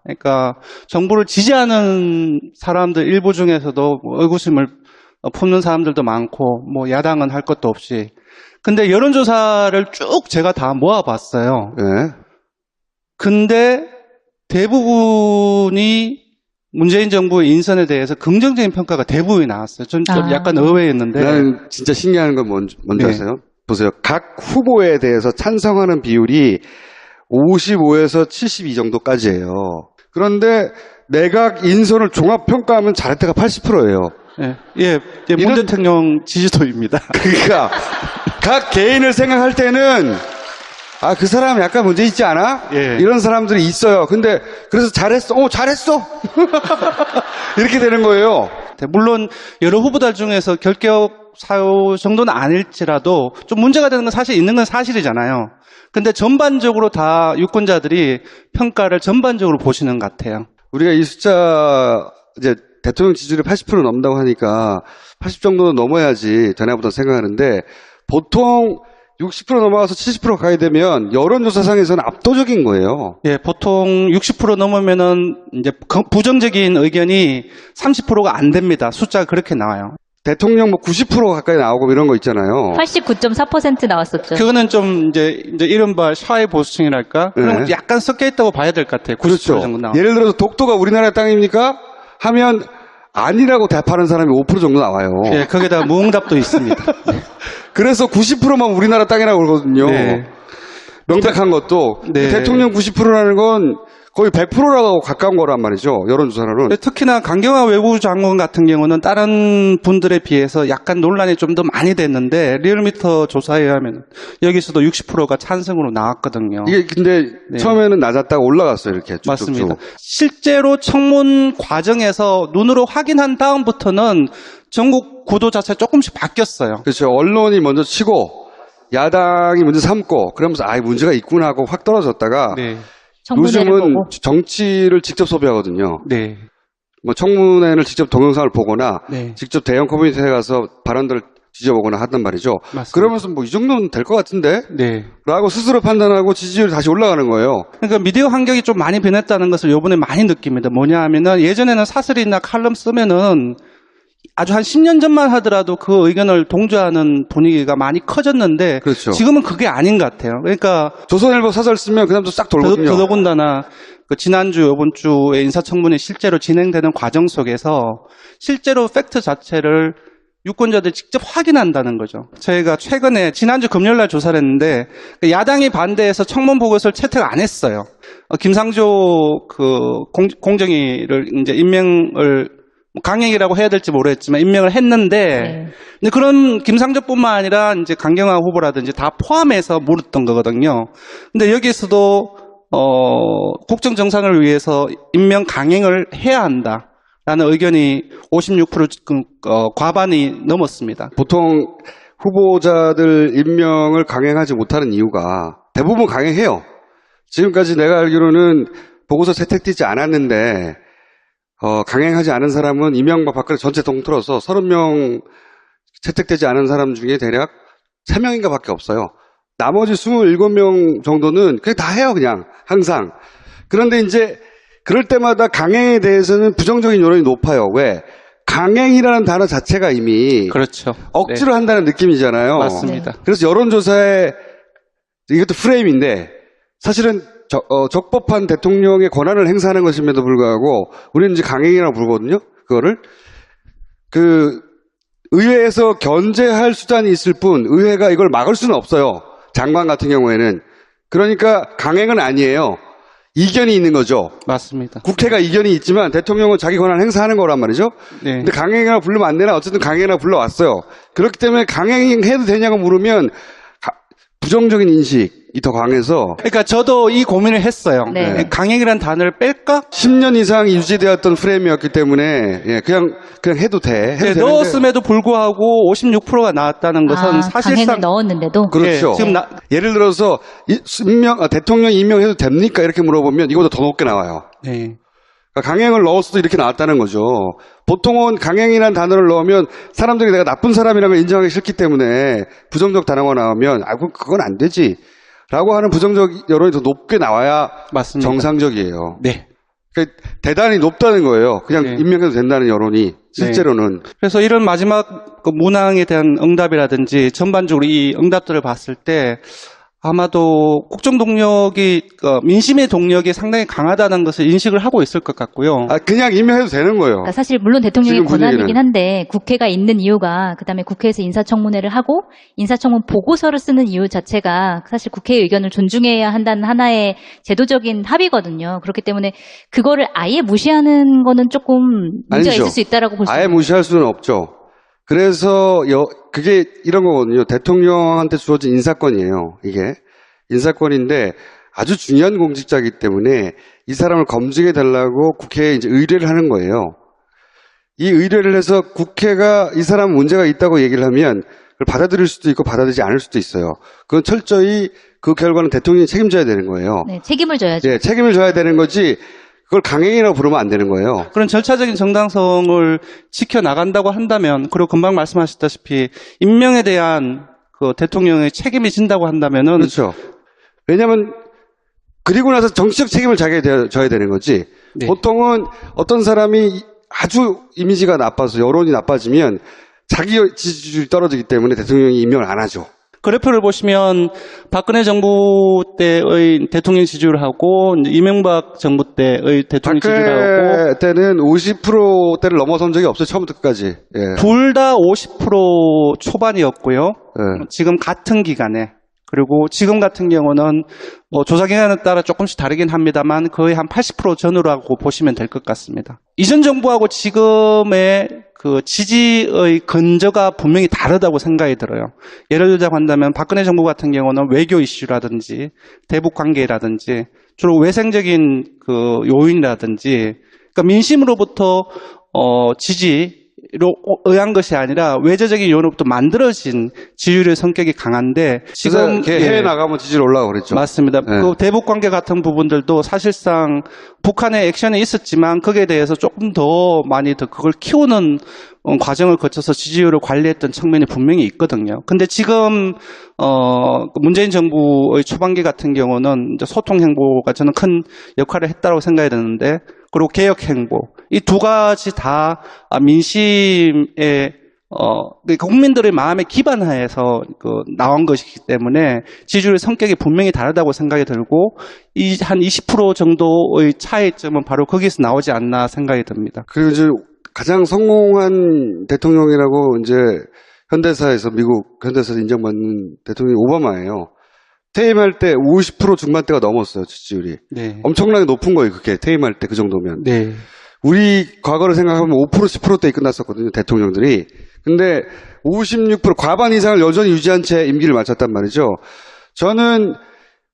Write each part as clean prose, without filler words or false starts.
그러니까 정부를 지지하는 사람들 일부 중에서도 의구심을 품는 사람들도 많고 뭐 야당은 할 것도 없이. 근데 여론조사를 쭉 제가 다 모아봤어요. 네. 근데 대부분이 문재인 정부의 인선에 대해서 긍정적인 평가가 대부분이 나왔어요. 좀 약간 의외였는데. 나는 진짜 신기한 건 뭔지 네. 아세요? 보세요. 각 후보에 대해서 찬성하는 비율이 55에서 72 정도까지예요. 그런데 내각 인선을 종합평가하면 잘했다가 80%예요. 예, 문 대통령 지지도입니다. 그러니까 각 개인을 생각할 때는 그 사람 약간 문제 있지 않아? 예. 이런 사람들이 있어요. 근데 그래서 잘했어. 잘했어. 이렇게 되는 거예요. 물론 여러 후보들 중에서 결격 사유 정도는 아닐지라도 좀 문제가 되는 건 사실 있는 건 사실이잖아요. 근데 전반적으로 다 유권자들이 평가를 전반적으로 보시는 것 같아요. 우리가 이 숫자 이제 대통령 지지율이 80% 넘는다고 하니까 80 정도는 넘어야지 되나보다 생각하는데 보통 60% 넘어가서 70% 가게 되면 여론조사상에서는 압도적인 거예요. 예, 보통 60% 넘으면은 이제 부정적인 의견이 30%가 안 됩니다. 숫자가 그렇게 나와요. 대통령 뭐 90% 가까이 나오고 이런 거 있잖아요. 89.4% 나왔었죠. 그거는 좀 이제 이른바 샤이 보수층이랄까? 그럼 네. 약간 섞여 있다고 봐야 될 것 같아요. 90% 그렇죠. 정도 나와. 예를 들어서 독도가 우리나라 땅입니까? 하면 아니라고 답하는 사람이 5% 정도 나와요. 예, 거기다 무응답도 있습니다. 그래서 90%만 우리나라 땅이라고 그러거든요. 네. 명백한 것도. 네. 대통령 90%라는 건 거의 100%라고 가까운 거란 말이죠. 여론조사로는. 특히나 강경화 외무부 장관 같은 경우는 다른 분들에 비해서 약간 논란이 좀 더 많이 됐는데 리얼미터 조사에 의하면 여기서도 60%가 찬성으로 나왔거든요. 이게 근데 네. 처음에는 낮았다가 올라갔어요. 이렇게 쭉쭉쭉. 맞습니다. 실제로 청문 과정에서 눈으로 확인한 다음부터는 전국 구도 자체 조금씩 바뀌었어요. 그렇죠. 언론이 먼저 치고 야당이 먼저 삼고 그러면서 문제가 있구나 하고 확 떨어졌다가 네. 청문회를 요즘은 보고. 정치를 직접 소비하거든요. 네. 뭐 청문회를 직접 동영상을 보거나 네. 직접 대형 커뮤니티에 가서 발언들을 뒤져보거나 하단 말이죠. 맞습니다. 그러면서 뭐 이 정도는 될 것 같은데? 네. 라고 스스로 판단하고 지지율이 다시 올라가는 거예요. 그러니까 미디어 환경이 좀 많이 변했다는 것을 요번에 많이 느낍니다. 뭐냐 하면은 예전에는 사설이나 칼럼 쓰면은 아주 한 10년 전만 하더라도 그 의견을 동조하는 분위기가 많이 커졌는데 그렇죠. 지금은 그게 아닌 것 같아요. 그러니까 조선일보 사설 쓰면 그 다음부터 싹 돌거든요. 더더군다나 그 지난주, 이번 주에 인사청문회 실제로 진행되는 과정 속에서 실제로 팩트 자체를 유권자들이 직접 확인한다는 거죠. 저희가 최근에 지난주 금요일날 조사를 했는데 야당이 반대해서 청문 보고서를 채택 안 했어요. 김상조 공정위를 이제 임명을 강행이라고 해야 될지 모르겠지만 임명을 했는데 네. 근데 그런 김상조뿐만 아니라 이제 강경화 후보라든지 다 포함해서 물었던 거거든요. 근데 여기서도 국정 정상을 위해서 임명 강행을 해야 한다라는 의견이 56% 과반이 넘었습니다. 보통 후보자들 임명을 강행하지 못하는 이유가 대부분 강행해요. 지금까지 내가 알기로는 보고서 채택되지 않았는데 강행하지 않은 사람은 이명박 박근혜 전체 통틀어서 30명 채택되지 않은 사람 중에 대략 3명인가 밖에 없어요. 나머지 27명 정도는 그냥 다 해요, 그냥. 항상. 그런데 이제 그럴 때마다 강행에 대해서는 부정적인 여론이 높아요. 왜? 강행이라는 단어 자체가 이미 그렇죠. 억지로 한다는 느낌이잖아요. 맞습니다. 그래서 여론조사에 이것도 프레임인데 사실은 적법한 대통령의 권한을 행사하는 것임에도 불구하고 우리는 이제 강행이라고 부르거든요. 그거를 의회에서 견제할 수단이 있을 뿐 의회가 이걸 막을 수는 없어요. 장관 같은 경우에는. 그러니까 강행은 아니에요. 이견이 있는 거죠. 맞습니다. 국회가 이견이 있지만 대통령은 자기 권한을 행사하는 거란 말이죠. 네. 근데 강행이라고 부르면 안 되나 어쨌든 강행이라고 불러왔어요. 그렇기 때문에 강행해도 되냐고 물으면 부정적인 인식이 더 강해서 그러니까 저도 이 고민을 했어요. 네. 강행이라는 단어를 뺄까? 10년 이상 유지되었던 프레임이었기 때문에 그냥 해도 돼. 해도 되는데. 넣었음에도 불구하고 56%가 나왔다는 것은 사실상 강행을 넣었는데도. 그렇죠. 지금 예를 들어서 대통령 임명해도 됩니까? 이렇게 물어보면 이거보다 더 높게 나와요. 네. 그러니까 강행을 넣었어도 이렇게 나왔다는 거죠. 보통은 강행이라는 단어를 넣으면 사람들이 내가 나쁜 사람이라는 걸 인정하기 싫기 때문에 부정적 단어가 나오면 그건 안 되지 라고 하는 부정적 여론이 더 높게 나와야 맞습니다. 정상적이에요. 네. 대단히 높다는 거예요. 그냥 네. 임명해도 된다는 여론이 실제로는. 그래서 이런 마지막 그 문항에 대한 응답이라든지 전반적으로 이 응답들을 봤을 때 아마도 국정 동력이 민심의 동력이 상당히 강하다는 것을 인식을 하고 있을 것 같고요. 그냥 임명해도 되는 거예요. 그러니까 사실 물론 대통령의 지금 분위기는. 권한이긴 한데 국회가 있는 이유가 그다음에 국회에서 인사청문회를 하고 인사청문 보고서를 쓰는 이유 자체가 사실 국회의 의견을 존중해야 한다는 하나의 제도적인 합의거든요. 그렇기 때문에 그거를 아예 무시하는 거는 조금 문제가 아니죠. 있을 수 있다라고 볼 수 아예 있습니다. 무시할 수는 없죠. 그래서 그게 이런 거거든요. 대통령한테 주어진 인사권이에요. 이게 인사권인데 아주 중요한 공직자이기 때문에 이 사람을 검증해 달라고 국회에 이제 의뢰를 하는 거예요. 이 의뢰를 해서 국회가 이 사람 문제가 있다고 얘기를 하면 그걸 받아들일 수도 있고 받아들이지 않을 수도 있어요. 그건 철저히 그 결과는 대통령이 책임져야 되는 거예요. 네, 책임을 져야죠. 예, 책임을 져야 되는 거지 그걸 강행이라고 부르면 안 되는 거예요. 그런 절차적인 정당성을 지켜나간다고 한다면, 그리고 금방 말씀하셨다시피 임명에 대한 그 대통령의 책임이 진다고 한다면은 그렇죠. 왜냐하면 그리고 나서 정치적 책임을 자기가 져야 되는 거지. 네. 보통은 어떤 사람이 아주 이미지가 나빠서 여론이 나빠지면 자기 지지율이 떨어지기 때문에 대통령이 임명을 안 하죠. 그래프를 보시면 박근혜 정부 때의 대통령 지지율하고 이제 이명박 정부 때의 대통령 지지율하고 박근혜 때는 50%대를 넘어선 적이 없어요. 처음부터 끝까지. 예. 둘 다 50% 초반이었고요. 예. 지금 같은 기간에, 그리고 지금 같은 경우는 뭐 조사 기간에 따라 조금씩 다르긴 합니다만 거의 한 80% 전후라고 보시면 될 것 같습니다. 이전 정부하고 지금의 그 지지의 근저가 분명히 다르다고 생각이 들어요. 예를 들자고 한다면 박근혜 정부 같은 경우는 외교 이슈라든지 대북 관계라든지 주로 외생적인 그 요인이라든지, 그러니까 민심으로부터 지지로 의한 것이 아니라 외교적인 요인으로부터 만들어진 지지율의 성격이 강한데 지금 해외 나가면 지지율 올라가고 그랬죠. 맞습니다. 네. 그 대북 관계 같은 부분들도 사실상 북한의 액션이 있었지만 거기에 대해서 조금 더 많이 더 그걸 키우는 과정을 거쳐서 지지율을 관리했던 측면이 분명히 있거든요. 근데 지금 문재인 정부의 초반기 같은 경우는 이제 소통 행보가 저는 큰 역할을 했다고 생각이 드는데, 그리고 개혁 행보, 이 두 가지 다 민심의 국민들의 마음에 기반하에서 나온 것이기 때문에 지지율의 성격이 분명히 다르다고 생각이 들고, 이 한 20% 정도의 차이점은 바로 거기서 나오지 않나 생각이 듭니다. 그리고 이제 가장 성공한 대통령이라고 이제 현대사에서 미국 현대사에서 인정받는 대통령이 오바마예요. 퇴임할 때 50% 중반대가 넘었어요, 지지율이. 네. 엄청나게 높은 거예요, 그게 퇴임할 때 그 정도면. 네. 우리 과거를 생각하면 5% 10%대에 끝났었거든요, 대통령들이. 근데 56% 과반 이상을 여전히 유지한 채 임기를 마쳤단 말이죠. 저는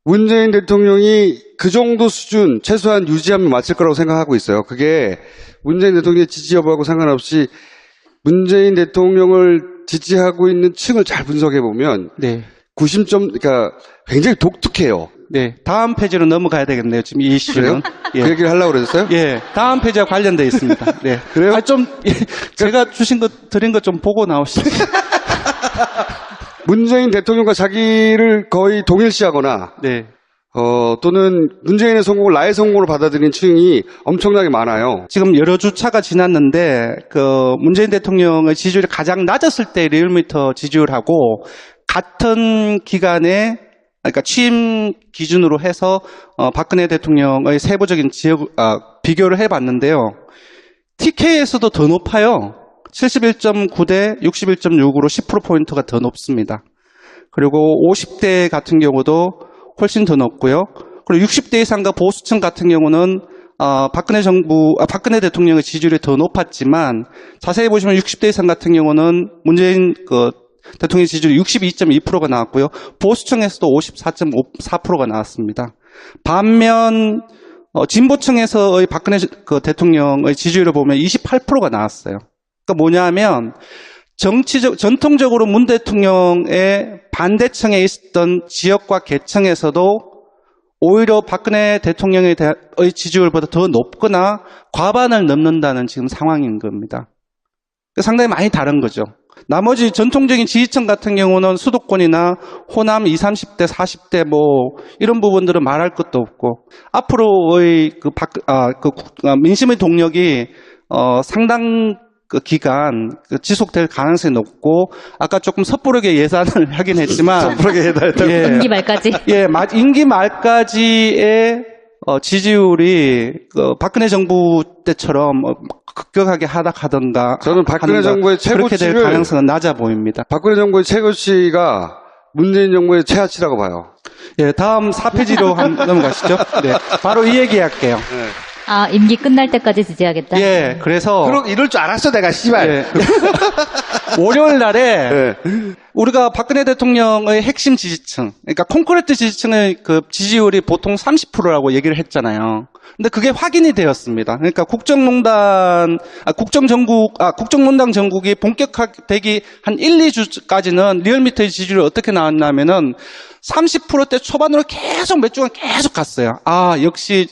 문재인 대통령이 그 정도 수준 최소한 유지하면 마칠 거라고 생각하고 있어요. 그게 문재인 대통령의 지지 여부하고 상관없이 문재인 대통령을 지지하고 있는 층을 잘 분석해 보면 네. 그러니까 굉장히 독특해요. 네. 다음 페이지로 넘어가야 되겠네요. 지금 이 이슈는. 그 얘기를 하려고 그랬어요? 예. 다음 페이지와 관련되어 있습니다. 네. 그래요? 제가 드린 것 좀 보고 나오시죠. 문재인 대통령과 자기를 거의 동일시하거나 네. 또는 문재인의 성공을 나의 성공으로 받아들이는 층이 엄청나게 많아요. 지금 여러 주차가 지났는데, 문재인 대통령의 지지율이 가장 낮았을 때 리얼미터 지지율하고 같은 기간에, 그러니까 취임 기준으로 해서, 박근혜 대통령의 세부적인 비교를 해봤는데요. TK에서도 더 높아요. 71.9대 61.6으로 10%포인트가 더 높습니다. 그리고 50대 같은 경우도 훨씬 더 높고요. 그리고 60대 이상과 보수층 같은 경우는 박근혜 대통령의 지지율이 더 높았지만, 자세히 보시면 60대 이상 같은 경우는 문재인 대통령 지지율이 62.2%가 나왔고요. 보수층에서도 54.4%가 나왔습니다. 반면 진보층에서의 박근혜 대통령의 지지율을 보면 28%가 나왔어요. 그러니까 뭐냐면 전통적으로 문 대통령의 반대층에 있었던 지역과 계층에서도 오히려 박근혜 대통령의 지지율보다 더 높거나 과반을 넘는다는 지금 상황인 겁니다. 상당히 많이 다른 거죠. 나머지 전통적인 지지층 같은 경우는 수도권이나 호남 20, 30대, 40대 뭐 이런 부분들은 말할 것도 없고 앞으로의 민심의 동력이 상당 그 기간 지속될 가능성이 높고 아까 조금 섣부르게 예산을 하긴 했지만 섣부르게 해달다고. 예, 임기 말까지. 예, 임기 말까지의 지지율이 박근혜 정부 때처럼 급격하게 하락하던가 저는 박근혜 하는가, 정부의 그렇게 될 최고치를 가능성은 낮아 보입니다. 박근혜 정부의 최고치가 문재인 정부의 최하치라고 봐요. 예, 다음 4페이지로 넘어가시죠. 네, 바로 이 얘기할게요. 아, 임기 끝날 때까지 지지하겠다. 예, 그래서 이럴 줄 알았어 내가 씨발. 예, 월요일 날에 예. 우리가 박근혜 대통령의 핵심 지지층, 그러니까 콘크리트 지지층의 그 지지율이 보통 30%라고 얘기를 했잖아요. 근데 그게 확인이 되었습니다. 그러니까 국정농단 정국이 본격화되기 한 1, 2주까지는 리얼미터의 지지율이 어떻게 나왔냐면은 30%대 초반으로 계속 몇 주간 계속 갔어요. 아, 역시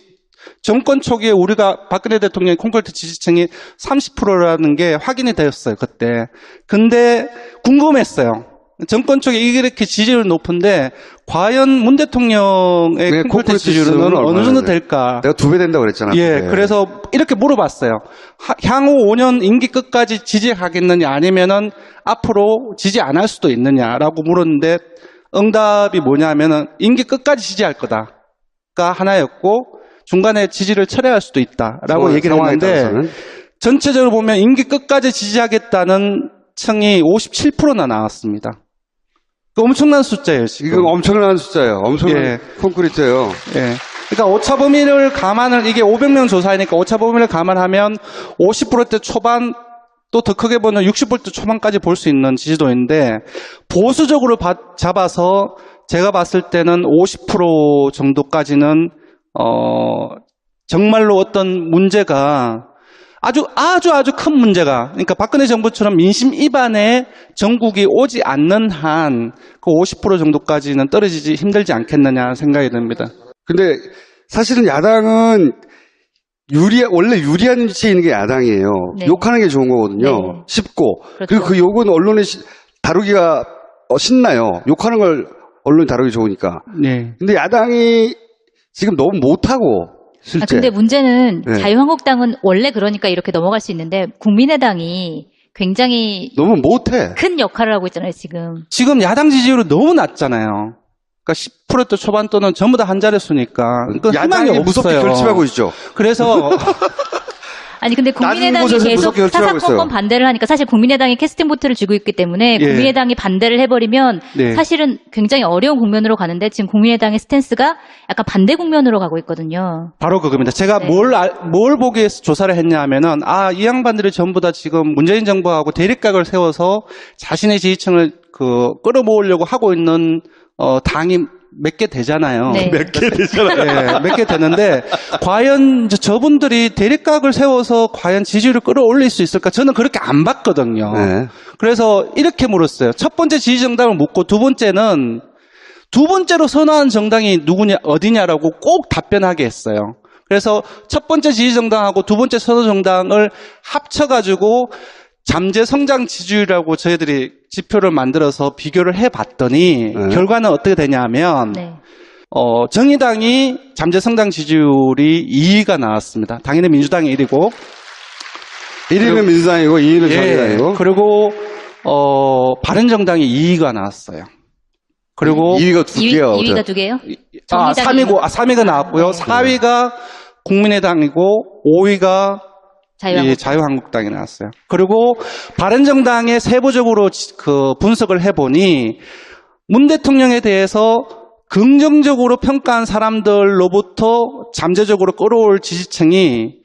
정권 초기에 우리가 박근혜 대통령의 콘크리트 지지층이 30%라는 게 확인이 되었어요, 그때. 근데 궁금했어요. 정권 초기에 이렇게 지지율이 높은데 과연 문 대통령의 네, 콘크리트 지지율은 어느 정도 될까? 내가 2배 된다고 그랬잖아. 예, 그래서 이렇게 물어봤어요. 향후 5년 임기 끝까지 지지하겠느냐 아니면은 앞으로 지지 안 할 수도 있느냐라고 물었는데 응답이 뭐냐면은 임기 끝까지 지지할 거다가 하나였고 중간에 지지를 철회할 수도 있다라고 얘기를 했는데 전체적으로 보면 임기 끝까지 지지하겠다는 층이 57%나 나왔습니다. 그 엄청난 숫자예요, 지금. 이건 엄청난 숫자예요. 엄청난 콘크리트예요. 예. 그러니까 오차 범위를 이게 500명 조사이니까 오차 범위를 감안하면 50%대 초반 또 더 크게 보면 60% 초반까지 볼 수 있는 지지도인데 보수적으로 잡아서 제가 봤을 때는 50% 정도까지는 정말로 어떤 문제가 아주 큰 문제가, 그러니까 박근혜 정부처럼 민심 위반의 정국이 오지 않는 한 그 50% 정도까지는 떨어지지 힘들지 않겠느냐 생각이 듭니다. 근데 사실은 야당은 원래 유리한 위치에 있는 게 야당이에요. 네. 욕하는 게 좋은 거거든요. 네. 쉽고. 그렇죠. 그리고 그 욕은 언론에 다루기가 신나요. 욕하는 걸 언론이 다루기 좋으니까. 네. 근데 야당이 지금 너무 못하고, 실제. 근데 문제는 네. 자유한국당은 원래 그러니까 이렇게 넘어갈 수 있는데 국민의당이 굉장히 너무 못해. 큰 역할을 하고 있잖아요, 지금. 지금 야당 지지율이 너무 낮잖아요. 그러니까 10% 초반 또는 전부 다 한 자릿수니까. 그 야당이 희망이 무섭게 없어요. 결집하고 있죠. 그래서 아니 근데 국민의당이 낮은 곳에서 계속 무섭게 결집하고 사사건건 있어요. 반대를 하니까 사실 국민의당이 캐스팅 보트를 쥐고 있기 때문에 예. 국민의당이 반대를 해버리면 네. 사실은 굉장히 어려운 국면으로 가는데 지금 국민의당의 스탠스가 약간 반대 국면으로 가고 있거든요. 바로 그겁니다. 제가 네. 뭘 보기 위해서 조사를 했냐 하면은, 이 양반들이 전부 다 지금 문재인 정부하고 대립각을 세워서 자신의 지지층을 끌어모으려고 하고 있는, 당이 몇 개 되잖아요. 네. 몇 개 되잖아요. 예, 몇 개 되는데, 과연 이제 저분들이 대립각을 세워서 과연 지지율을 끌어올릴 수 있을까? 저는 그렇게 안 봤거든요. 네. 그래서 이렇게 물었어요. 첫 번째 지지정당을 묻고 두 번째는 두 번째로 선호하는 정당이 어디냐라고 꼭 답변하게 했어요. 그래서 첫 번째 지지정당하고 두 번째 선호정당을 합쳐가지고 잠재 성장 지지율이라고 저희들이 지표를 만들어서 비교를 해봤더니 네. 결과는 어떻게 되냐면 네. 정의당이 잠재 성장 지지율이 2위가 나왔습니다. 당연히 민주당이 1위고 1위는 민주당이고 2위는 정의당이고. 그리고 바른정당이 2위가 나왔어요. 그리고 2위가 두 개야. 2위가 두 개요? 3위가 나왔고요. 네. 4위가 국민의당이고 5위가 자유한국당이 나왔어요. 그리고 바른정당의 세부적으로 분석을 해보니 문 대통령에 대해서 긍정적으로 평가한 사람들로부터 잠재적으로 끌어올 지지층이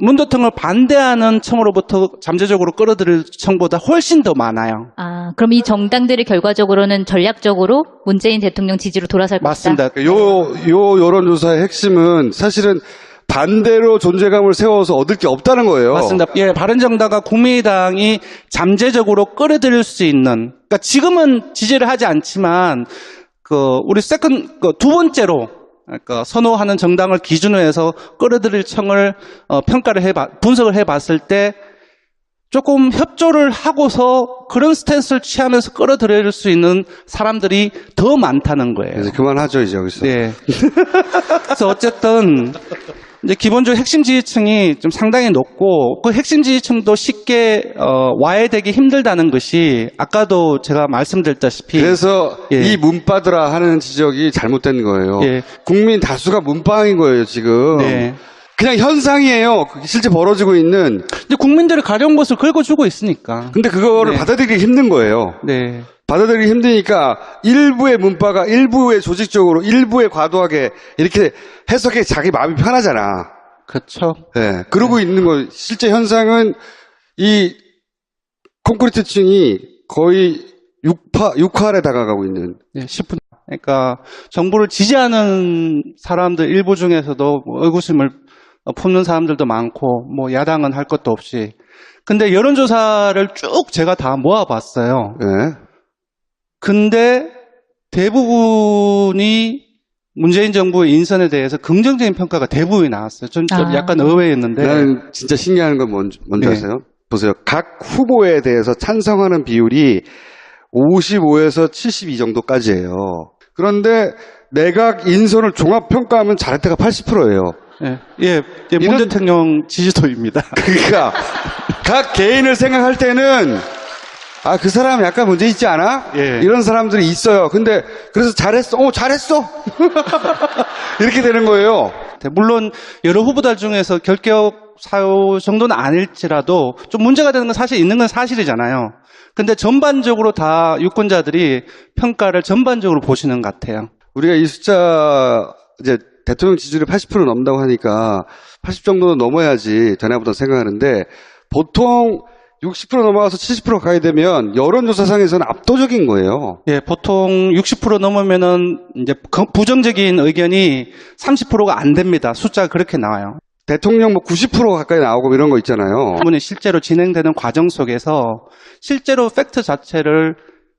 문 대통령을 반대하는 층으로부터 잠재적으로 끌어들일 층보다 훨씬 더 많아요. 그럼 이 정당들이 결과적으로는 전략적으로 문재인 대통령 지지로 돌아설 것이다. 맞습니다. 요 여론조사의 핵심은 사실은 반대로 존재감을 세워서 얻을 게 없다는 거예요. 맞습니다. 예, 바른정당과 국민의당이 잠재적으로 끌어들일 수 있는, 그러니까 지금은 지지를 하지 않지만, 우리 두 번째로, 그러니까 선호하는 정당을 기준으로 해서 끌어들일 층을 분석을 해봤을 때, 조금 협조를 하고서 그런 스탠스를 취하면서 끌어들일 수 있는 사람들이 더 많다는 거예요. 이제 그만하죠, 이제 여기서. 네. 그래서 어쨌든 이제 기본적으로 핵심 지지층이 좀 상당히 높고 그 핵심 지지층도 쉽게 와해되기 힘들다는 것이 아까도 제가 말씀드렸다시피 그래서 예. 이 문파드라 하는 지적이 잘못된 거예요. 예. 국민 다수가 문파인 거예요, 지금. 네. 그냥 현상이에요. 실제 벌어지고 있는. 이제 국민들이 가려운 것을 긁어주고 있으니까. 근데 그거를 네. 받아들이기 힘든 거예요. 네. 받아들이기 힘드니까 일부의 문파가 일부의 조직적으로 일부의 과도하게 이렇게 해석해 자기 마음이 편하잖아. 그렇죠. 예. 그러고 있는 거. 실제 현상은 이 콘크리트층이 거의 육화에 다가가고 있는. 네, 10분. 그러니까 정부를 지지하는 사람들 일부 중에서도 뭐 의구심을 품는 사람들도 많고 뭐 야당은 할 것도 없이. 근데 여론조사를 쭉 제가 다 모아봤어요. 예. 근데 대부분이 문재인 정부의 인선에 대해서 긍정적인 평가가 대부분이 나왔어요. 좀 약간 의외였는데. 나는 진짜 신기한 건 뭔지 네. 아세요? 보세요. 각 후보에 대해서 찬성하는 비율이 55에서 72 정도까지예요. 그런데 내각 인선을 종합평가하면 잘할 때가 80%예요. 예, 예, 문 대통령 지지도입니다. 그러니까 각 개인을 생각할 때는 아, 그 사람 약간 문제 있지 않아? 예. 이런 사람들이 있어요. 근데 그래서 잘했어. 잘했어. 이렇게 되는 거예요. 물론 여러 후보들 중에서 결격 사유 정도는 아닐지라도 좀 문제가 되는 건 사실 있는 건 사실이잖아요. 근데 전반적으로 다 유권자들이 평가를 전반적으로 보시는 것 같아요. 우리가 이 숫자 이제 대통령 지지율이 80% 넘는다고 하니까 80 정도는 넘어야지 되나보다 생각하는데 보통 60% 넘어가서 70% 가야 되면 여론조사상에서는 압도적인 거예요. 예, 보통 60% 넘으면은 이제 부정적인 의견이 30%가 안 됩니다. 숫자가 그렇게 나와요. 대통령 뭐 90% 가까이 나오고 이런 거 있잖아요. 부분이 실제로 진행되는 과정 속에서 실제로 팩트 자체를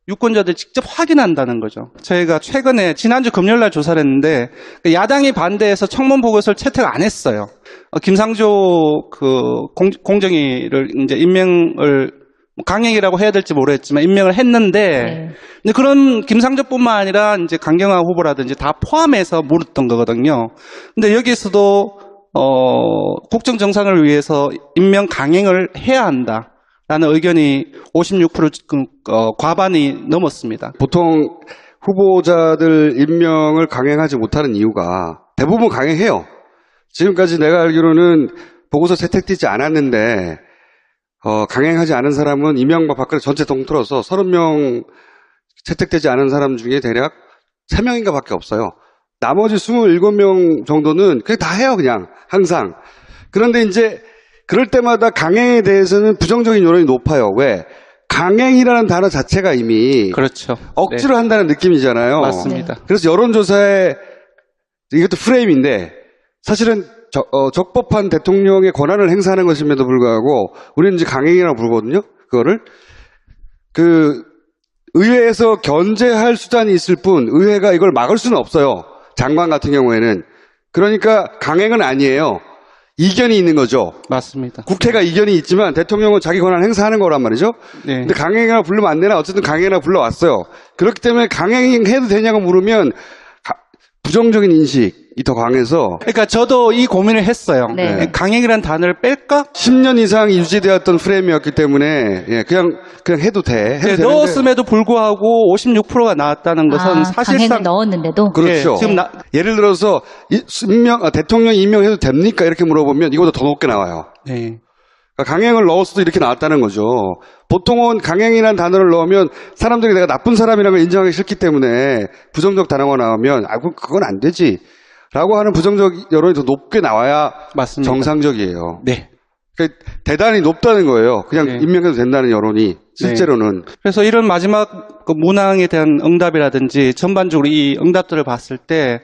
유권자들이 직접 확인한다는 거죠. 저희가 최근에 지난주 금요일 날 조사를 했는데 야당이 반대해서 청문 보고서를 채택 안 했어요. 김상조 공정위를 이제 임명을 강행이라고 해야 될지 모르겠지만 임명을 했는데 네. 근데 그런 김상조뿐만 아니라 이제 강경화 후보라든지 다 포함해서 물었던 거거든요. 근데 여기서도 국정 정상을 위해서 임명 강행을 해야 한다. 라는 의견이 56% 과반이 넘었습니다. 보통 후보자들 임명을 강행하지 못하는 이유가 대부분 강행해요. 지금까지 내가 알기로는 보고서 채택되지 않았는데 강행하지 않은 사람은 이명박 박근혜 전체 통틀어서 30명 채택되지 않은 사람 중에 대략 3명인가 밖에 없어요. 나머지 27명 정도는 그냥 다 해요, 그냥 항상. 그런데 이제 그럴 때마다 강행에 대해서는 부정적인 여론이 높아요. 왜? 강행이라는 단어 자체가 이미 그렇죠. 억지로 한다는 느낌이잖아요. 맞습니다. 그래서 여론조사에 이것도 프레임인데 사실은 적법한 대통령의 권한을 행사하는 것임에도 불구하고 우리는 이제 강행이라고 부르거든요. 그거를 의회에서 견제할 수단이 있을 뿐 의회가 이걸 막을 수는 없어요. 장관 같은 경우에는. 그러니까 강행은 아니에요. 이견이 있는 거죠. 맞습니다. 국회가 이견이 있지만 대통령은 자기 권한을 행사하는 거란 말이죠. 네. 근데 강행이라고 부르면 안 되나 어쨌든 강행이라고 불러왔어요. 그렇기 때문에 강행해도 되냐고 물으면 부정적인 인식이 더 강해서 그러니까 저도 이 고민을 했어요. 네. 강행이라는 단어를 뺄까? 10년 이상 유지되었던 프레임이었기 때문에 그냥 해도 돼. 해도 되는데. 넣었음에도 불구하고 56%가 나왔다는 것은 사실상 강행을 넣었는데도 그렇죠. 예, 지금 예를 들어서 대통령 임명해도 됩니까? 이렇게 물어보면 이거보다 더 높게 나와요. 네. 그러니까 강행을 넣었어도 이렇게 나왔다는 거죠. 보통은 강행이라는 단어를 넣으면 사람들이 내가 나쁜 사람이라는 걸 인정하기 싫기 때문에 부정적 단어가 나오면 그건 안 되지 라고 하는 부정적 여론이 더 높게 나와야 맞습니다. 정상적이에요. 네. 그러니까 대단히 높다는 거예요. 그냥 네. 임명해도 된다는 여론이 실제로는. 그래서 이런 마지막 문항에 대한 응답이라든지 전반적으로 이 응답들을 봤을 때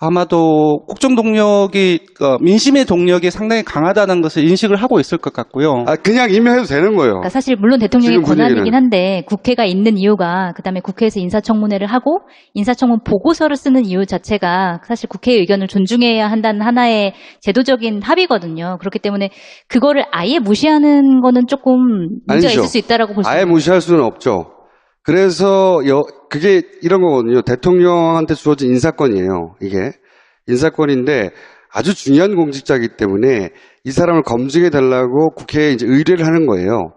아마도 국정 동력이 민심의 동력이 상당히 강하다는 것을 인식을 하고 있을 것 같고요. 그냥 임명해도 되는 거예요. 그러니까 사실 물론 대통령의 지금 분위기는. 권한이긴 한데 국회가 있는 이유가 그다음에 국회에서 인사청문회를 하고 인사청문 보고서를 쓰는 이유 자체가 사실 국회의 의견을 존중해야 한다는 하나의 제도적인 합의거든요. 그렇기 때문에 그거를 아예 무시하는 거는 조금 문제가 아니죠. 있을 수 있다라고 볼 수 아예 있습니다. 무시할 수는 없죠. 그래서 그게 이런 거거든요. 대통령한테 주어진 인사권이에요. 이게 인사권인데 아주 중요한 공직자이기 때문에 이 사람을 검증해 달라고 국회에 이제 의뢰를 하는 거예요.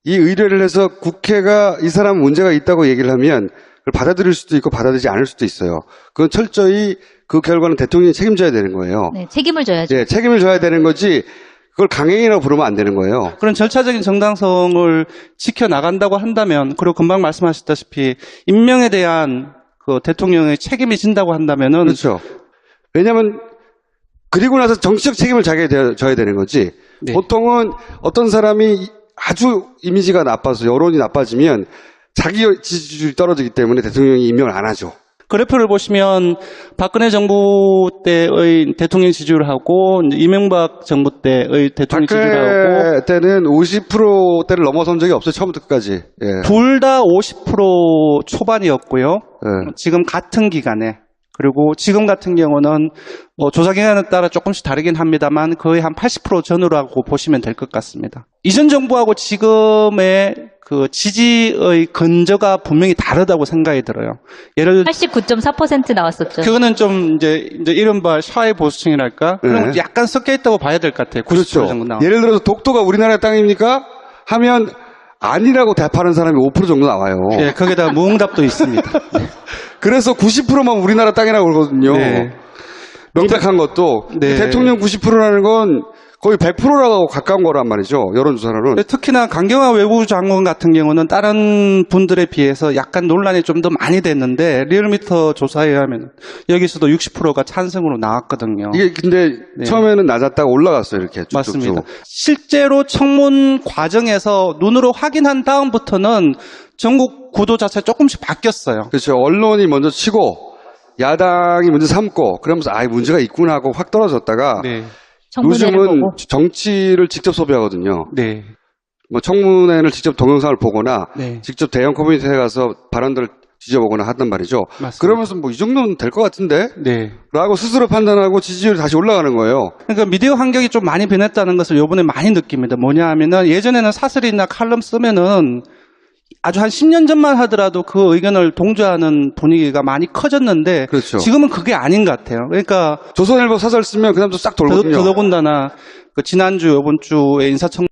이 의뢰를 해서 국회가 이 사람 문제가 있다고 얘기를 하면 그걸 받아들일 수도 있고 받아들이지 않을 수도 있어요. 그건 철저히 그 결과는 대통령이 책임져야 되는 거예요. 네, 책임을 져야죠. 예, 책임을 져야 되는 거지 그걸 강행이라고 부르면 안 되는 거예요. 그런 절차적인 정당성을 지켜나간다고 한다면, 그리고 금방 말씀하셨다시피 임명에 대한 그 대통령의 책임이 진다고 한다면은 그렇죠. 왜냐하면 그리고 나서 정치적 책임을 자기가 져야 되는 거지. 네. 보통은 어떤 사람이 아주 이미지가 나빠서 여론이 나빠지면 자기 지지율이 떨어지기 때문에 대통령이 임명을 안 하죠. 그래프를 보시면 박근혜 정부 때의 대통령 지지율하고 이제 이명박 정부 때의 대통령 지지율하고 박근혜 때는 50%대를 넘어선 적이 없어요. 처음부터 끝까지. 예. 둘 다 50% 초반이었고요. 예. 지금 같은 기간에, 그리고 지금 같은 경우는 뭐 조사 기간에 따라 조금씩 다르긴 합니다만 거의 한 80% 전후라고 보시면 될 것 같습니다. 이전 정부하고 지금의 그 지지의 근저가 분명히 다르다고 생각이 들어요. 예를 들어 89.4% 나왔었죠. 그거는 좀 이제 이른바 샤이 보수층이랄까? 그럼 네. 약간 섞여 있다고 봐야 될 것 같아요. 90% 그렇죠. 정도 나와. 예를 들어서 독도가 우리나라의 땅입니까? 하면 아니라고 대답하는 사람이 5% 정도 나와요. 예, 거기다가 무응답도 있습니다. 그래서 90%만 우리나라 땅이라고 그러거든요. 네. 명백한 것도. 네. 대통령 90%라는 건 거의 100%라고 가까운 거란 말이죠. 여론조사로는. 특히나 강경화 외교부 장관 같은 경우는 다른 분들에 비해서 약간 논란이 좀 더 많이 됐는데 리얼미터 조사에 의하면 여기서도 60%가 찬성으로 나왔거든요. 이게 근데 네. 처음에는 낮았다가 올라갔어요. 이렇게 쭉쭉쭉. 맞습니다. 실제로 청문 과정에서 눈으로 확인한 다음부터는 전국 구도 자체가 조금씩 바뀌었어요. 그렇죠. 언론이 먼저 치고 야당이 먼저 삼고 그러면서 문제가 있구나 하고 확 떨어졌다가 네. 청문회를 요즘은 보고. 정치를 직접 소비하거든요. 네. 뭐 청문회를 직접 동영상을 보거나 네. 직접 대형 커뮤니티에 가서 발언들을 뒤져보거나 하단 말이죠. 맞습니다. 그러면서 뭐 이 정도는 될 것 같은데? 네. 라고 스스로 판단하고 지지율이 다시 올라가는 거예요. 그러니까 미디어 환경이 좀 많이 변했다는 것을 요번에 많이 느낍니다. 뭐냐 하면은 예전에는 사설이나 칼럼 쓰면은 아주 한 10년 전만 하더라도 그 의견을 동조하는 분위기가 많이 커졌는데 그렇죠. 지금은 그게 아닌 것 같아요. 그러니까 조선일보 사설 쓰면 그 다음부터 싹 돌거든요. 더더군다나 그 지난주, 이번 주에 인사청문회